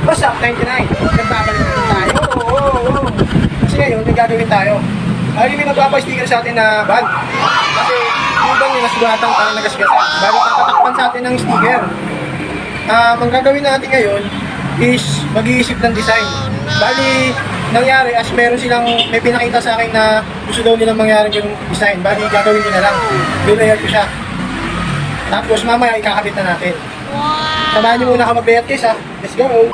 What's up, 99? Nagbabalik na tayo. Oo. Kasi ngayon, may gagawin tayo. Ay, may magpapa-sticker sa atin na bag. Kasi yung bang yung nasugatan parang nagasgasan. Bago tatatakpan sa atin ng sticker. Ang gagawin natin ngayon is mag-iisip ng design. Bali, nangyari as meron silang may pinakita sa akin na gusto daw nilang mangyari yung design. Bali, gagawin ko na lang. Bilayar ko siya. Tapos mamaya ikakabit na natin. Samahan niyo muna ako mag-layat guys ha. Let's go!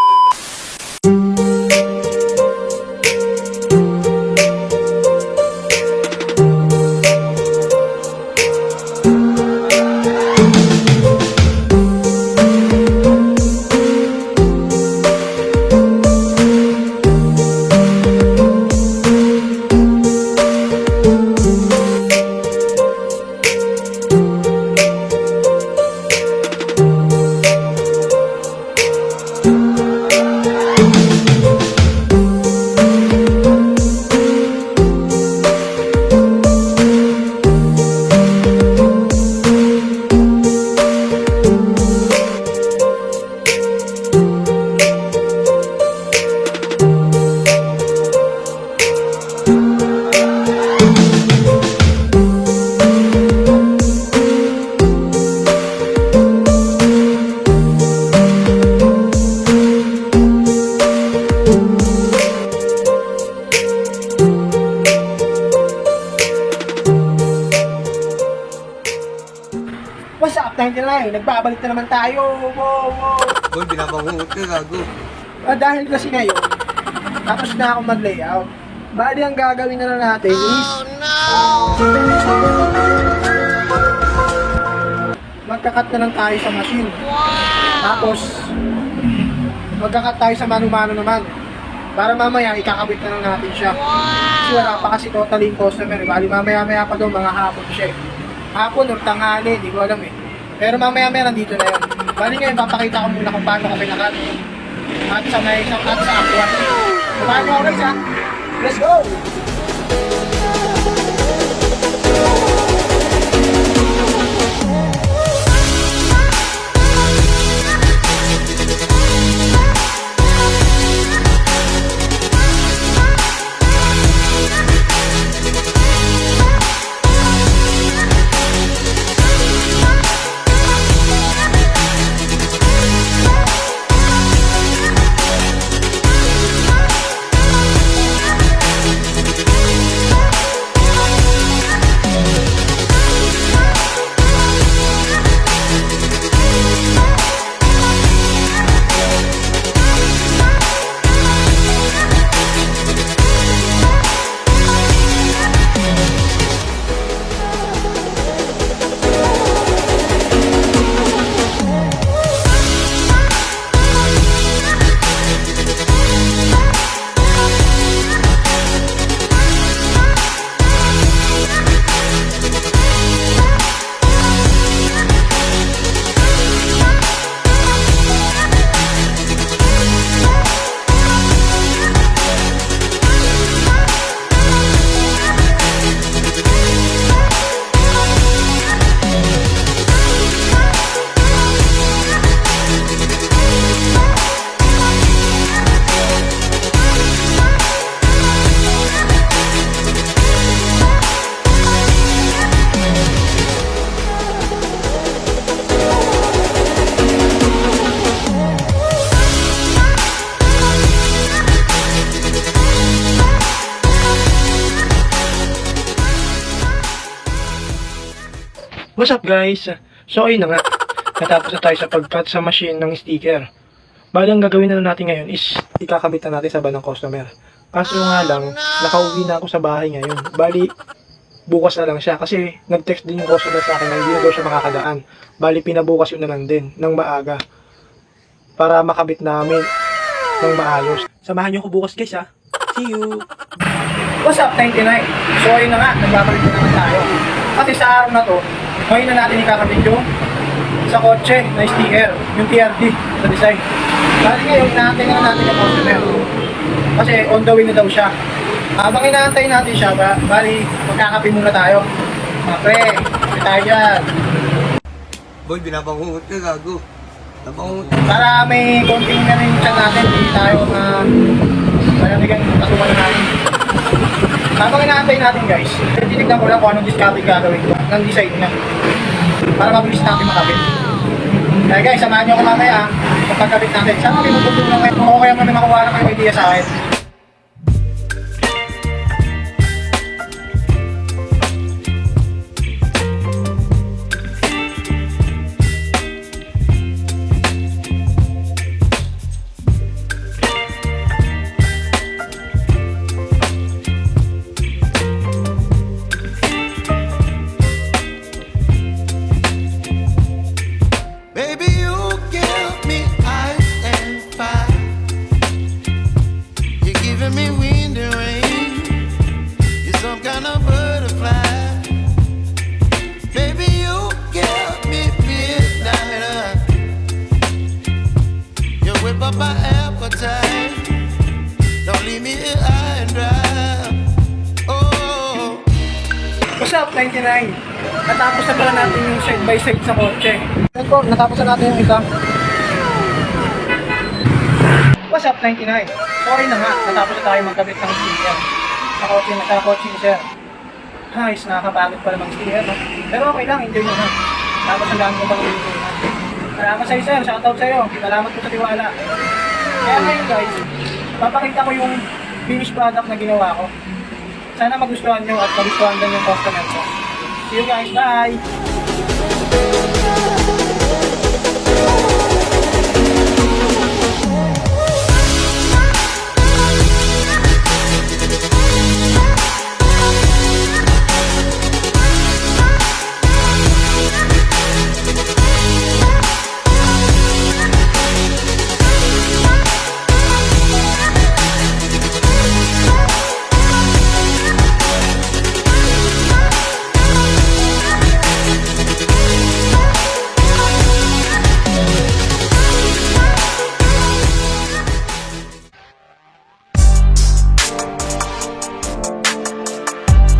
What's up, 99? Nagbabalik na naman tayo. Wow. Boy, binabangungot ka, gago. Dahil kasi ngayon, tapos na ako mag-layout. Bali, ang gagawin na lang natin is magkakat na lang tayo sa machine. Tapos, magkakat tayo sa mano-mano naman. Para mamaya, ikakabit na lang natin siya. Kasi wala pa kasi totally yung customer. Bali, mamaya-maya pa daw mga hapon siya. Hapon or tanghali, di ko alam eh. Pero mamaya-maya nandito na yun. Bali ngayon, papakita ko muna kung paano ko pinakat. At sa may isang at sa aqua. Paano ko guys ha? Let's go! What's up guys? So ayun na nga, natapos na tayo sa pag-cut sa machine ng sticker. Bali ang gagawin na natin ngayon is ikakabit na natin sa van ng customer. Kaso nga lang, nakauwi na ako sa bahay ngayon. Bali, bukas na lang siya kasi nag-text din yung customer sa akin na hindi na daw siya makakadaan. Bali, pinabukas yun na lang din ng maaga para makabit namin ng maayos. Samahan niyo ko bukas guys ha. See you! What's up 99? So ayun na nga, nagbabalik na naman tayo. Kasi sa araw na to, ngayon na natin ikakabit yung sa kotse na sticker, yung TRD sa design. Bali ngayon, inaantay na natin yung customer. Kasi on the way na daw siya. Habang inaantay natin siya, bali magkakape muna tayo. Pre, kape tayo dyan. Boy, binabangungot ka, gago. Nabangungot. Para may konting na rin siya natin. hintayin natin guys. Titignan ko lang kung anong discount gagawin ko ng design niya. Para mabilis natin makabit. Kaya guys, samahan niyo ako mamaya kung pagkabit natin. Sana may matutulong kayo. Kung okay naman makuha na kayo idea sa akin. Baby, you give me ice and fire. You're giving me wind and rain. You're some kind of butterfly. Baby, you give me midnight. You whip up my appetite. Don't leave me here high and dry. Oh. What's up, 99? Natapos na pala natin yung side by side sa kotse. Yan po, natapos na natin yung isa. What's up, 99? Sorry na nga, natapos na tayo magkabit ng sticker. Sa kotse ni sir. Ayos, nakakapagod pala mag-sticker, no? Pero okay lang, enjoy nyo na. Tapos ang dami ko pang enjoy na. Salamat sa'yo, sir. Shoutout sa'yo. Salamat po sa tiwala. Kaya ngayon, guys, papakita ko yung finished product na ginawa ko. Sana magustuhan nyo at magustuhan din yung customer ko. See you guys, bye!